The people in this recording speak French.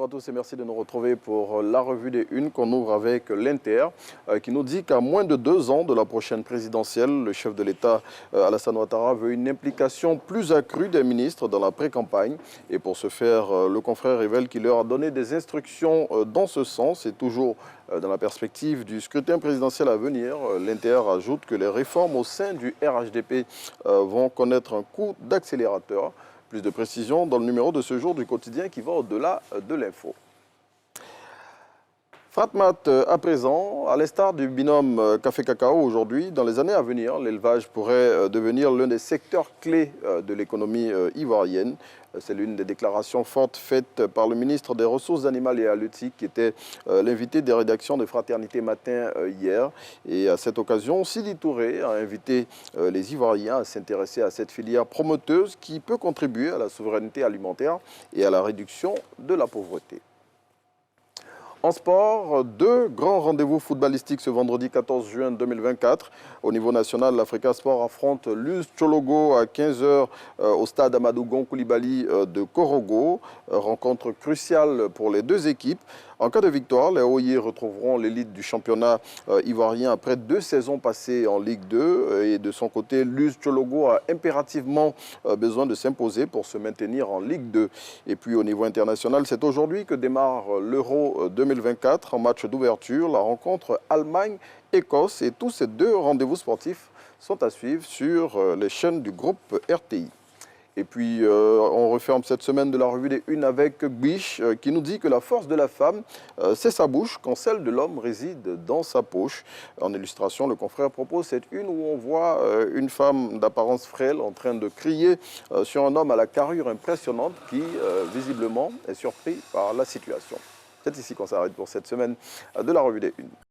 à tous et merci de nous retrouver pour la revue des Unes qu'on ouvre avec l'Inter qui nous dit qu'à moins de 2 ans de la prochaine présidentielle, le chef de l'État Alassane Ouattara veut une implication plus accrue des ministres dans la pré-campagne. Et pour ce faire, le confrère révèle qu'il leur a donné des instructions dans ce sens et toujours dans la perspective du scrutin présidentiel à venir. L'Inter ajoute que les réformes au sein du RHDP vont connaître un coup d'accélérateur. Plus de précisions dans le numéro de ce jour du quotidien qui va au-delà de l'info. Fratmat à présent, à l'instar du binôme café-cacao aujourd'hui, dans les années à venir, l'élevage pourrait devenir l'un des secteurs clés de l'économie ivoirienne. C'est l'une des déclarations fortes faites par le ministre des Ressources animales et halieutiques qui était l'invité des rédactions de Fraternité Matin hier. Et à cette occasion, Sidi Touré a invité les Ivoiriens à s'intéresser à cette filière promoteuse qui peut contribuer à la souveraineté alimentaire et à la réduction de la pauvreté. En sport, 2 grands rendez-vous footballistiques ce vendredi 14 juin 2024. Au niveau national, l'Africa Sport affronte l'US Tchologo à 15 h au stade Amadou Gon Coulibaly de Korogo. Rencontre cruciale pour les 2 équipes. En cas de victoire, les Oyer retrouveront l'élite du championnat ivoirien après 2 saisons passées en Ligue 2. Et de son côté, l'US Tchologo a impérativement besoin de s'imposer pour se maintenir en Ligue 2. Et puis au niveau international, c'est aujourd'hui que démarre l'Euro 2024 en match d'ouverture, la rencontre Allemagne-Écosse. Et tous ces 2 rendez-vous sportifs sont à suivre sur les chaînes du groupe RTI. Et puis, on referme cette semaine de la revue des Unes avec Biche qui nous dit que la force de la femme, c'est sa bouche, quand celle de l'homme réside dans sa poche. En illustration, le confrère propose cette une où on voit une femme d'apparence frêle en train de crier sur un homme à la carrure impressionnante qui, visiblement, est surpris par la situation. C'est ici qu'on s'arrête pour cette semaine de la revue des Unes.